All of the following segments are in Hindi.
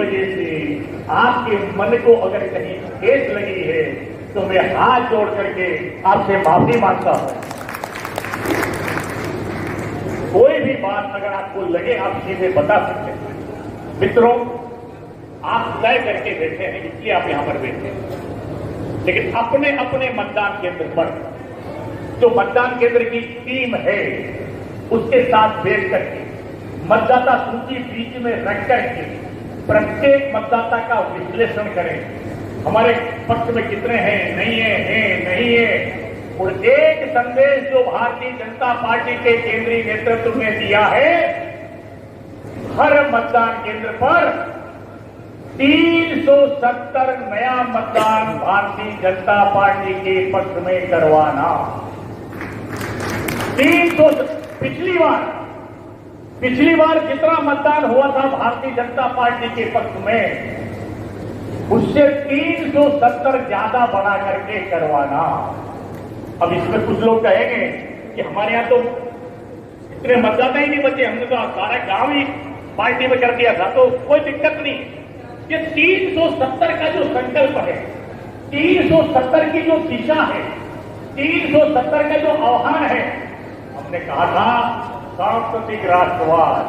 वजह से आपके मन को अगर कहीं ठेस लगी है तो मैं हाथ जोड़ करके आपसे माफी मांगता हूं। कोई भी बात अगर आपको लगे आप सीधे बता सकते हैं। मित्रों, आप तय करके बैठे हैं इसलिए आप यहां पर बैठे हैं, लेकिन अपने अपने मतदान केंद्र पर जो मतदान केंद्र की टीम है उसके साथ बैठ करके मतदाता सूची बीच में रख करके प्रत्येक मतदाता का विश्लेषण करें। हमारे पक्ष में कितने हैं, नहीं है, और एक संदेश जो भारतीय जनता पार्टी के केंद्रीय नेतृत्व ने दिया है, हर मतदान केंद्र पर 370 नया मतदान भारतीय जनता पार्टी के पक्ष में करवाना। 300 पिछली बार जितना मतदान हुआ था भारतीय जनता पार्टी के पक्ष में उससे 370 ज्यादा बढ़ा करके करवाना। अब इसमें कुछ लोग कहेंगे कि हमारे यहां तो इतने मतदाता ही नहीं बचे, हमने तो सारा गांव ही पार्टी में कर दिया था, तो कोई दिक्कत नहीं। ये 370 का जो संकल्प है, 370 की जो दिशा है, 370 का जो आह्वान है, हमने कहा था सांस्कृतिक राष्ट्रवाद,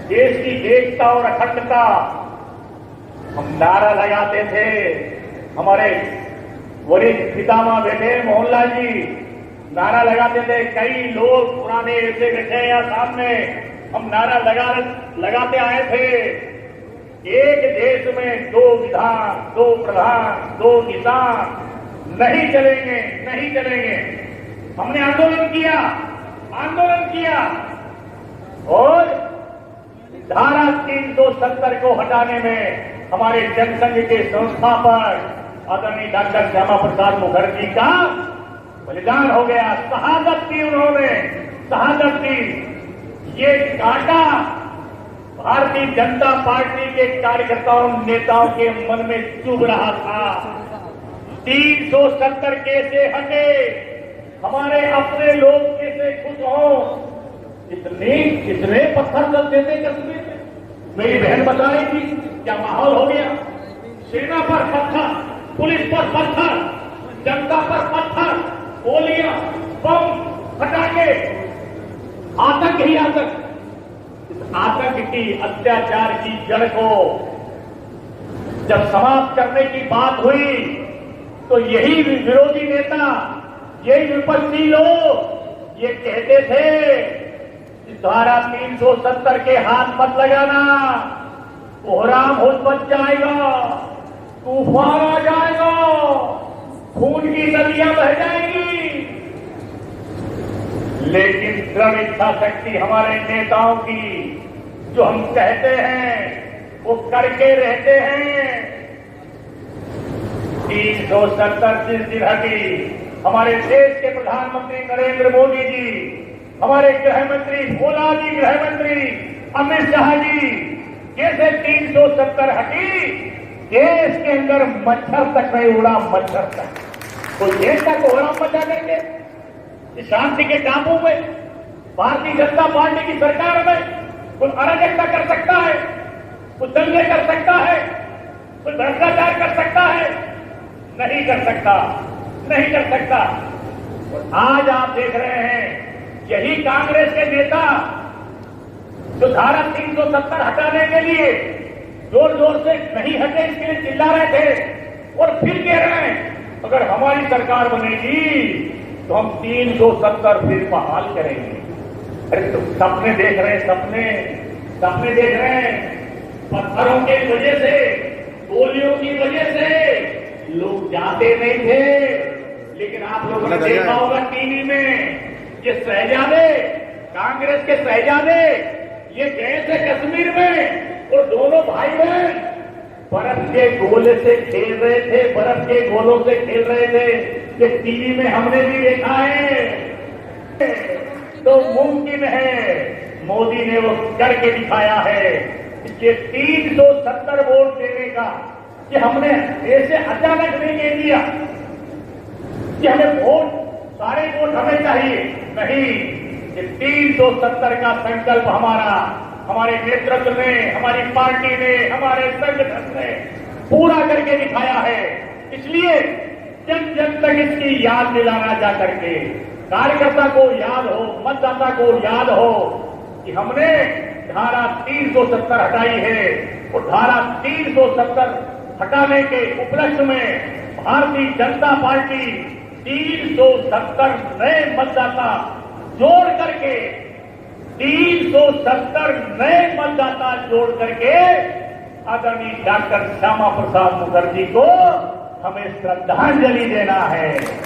देश की एकता और अखंडता, हम नारा लगाते थे। हमारे वरिष्ठ पितामह बैठे मोहनलाल जी नारा लगाते थे, कई लोग पुराने ऐसे बैठे या सामने, हम नारा लगाते आए थे, एक देश में 2 विधान, 2 प्रधान, 2 किसान, नहीं चलेंगे। हमने आंदोलन किया और धारा 370 को हटाने में हमारे जनसंघ के संस्थापक आदरणीय डॉक्टर श्यामा प्रसाद मुखर्जी का बलिदान हो गया। शहादत दी उन्होंने, ये कांटा भारतीय जनता पार्टी के कार्यकर्ताओं नेताओं के मन में चुभ रहा था। 370 कैसे हटे, हमारे अपने लोग कैसे खुश हो। इतने पत्थर चलते थे कश्मीर में, मेरी बहन बता रही थी क्या माहौल हो गया। सेना पर पत्थर, पुलिस पर पत्थर, जनता पर पत्थर, गोलियां, बम, फटाके, आतंक ही आतंक। इस आतंक की, अत्याचार की जड़ को जब समाप्त करने की बात हुई तो यही विरोधी नेता, यही विपक्षी लोग ये कहते थे धारा 370 के हाथ मत लगाना, कोहराम हो बच जाएगा, तूफान आ जाएगा, खून की नदियां बह जाएंगी। लेकिन दृढ़ इच्छा शक्ति हमारे नेताओं की, जो हम कहते हैं वो करके रहते हैं। 370 दिन हटी। हमारे देश के प्रधानमंत्री नरेंद्र मोदी जी, हमारे गृह मंत्री भोला जी, गृह मंत्री अमित शाह जी, कैसे 370 हटी, देश के अंदर मच्छर तक नहीं उड़ा, मच्छर तक। तो देश का कोहराम मचा करके शांति के टापू में भारतीय जनता पार्टी की सरकार में कोई अराजकता कर सकता है, कोई दंगे कर सकता है, कोई भ्रष्टाचार कर सकता है? नहीं कर सकता। और आज आप देख रहे हैं यही कांग्रेस के नेता जो धारा 370 हटाने के लिए जोर जोर से नहीं हटे इसके लिए चिल्ला रहे थे और फिर कह रहे हैं अगर हमारी सरकार बनेगी तो हम 370 फिर बहाल करेंगे। अरे तो सपने देख रहे हैं, पत्थरों की वजह से, गोलियों की वजह से लोग जाते नहीं थे। लेकिन आप लोगों ने देखा होगा टीवी में, ये शहजादे, कांग्रेस के शहजादे, ये गए थे कश्मीर में और दोनों भाई बहन बर्फ के गोले से खेल रहे थे, बर्फ के गोलों से खेल रहे थे। ये टीवी में हमने भी देखा है। तो मुमकिन है मोदी ने वो करके दिखाया है। ये 370 वोट देने का कि हमने ऐसे अचानक नहीं दे दिया कि हमें वोट, सारे वोट हमें चाहिए, नहीं। ये 370 का संकल्प हमारा हमारे नेतृत्व ने, हमारी पार्टी ने, हमारे संगठन ने पूरा करके दिखाया है। इसलिए जन जन तक इसकी याद दिलाना जा करके, कार्यकर्ता को याद हो, मतदाता को याद हो कि हमने धारा 370 हटाई है और धारा 370 हटाने के उपलक्ष्य में भारतीय जनता पार्टी 370 नए मतदाता जोड़ करके 370 नए मतदाता जोड़ करके आदरणीय डॉक्टर श्यामा प्रसाद मुखर्जी को हमें श्रद्धांजलि देना है।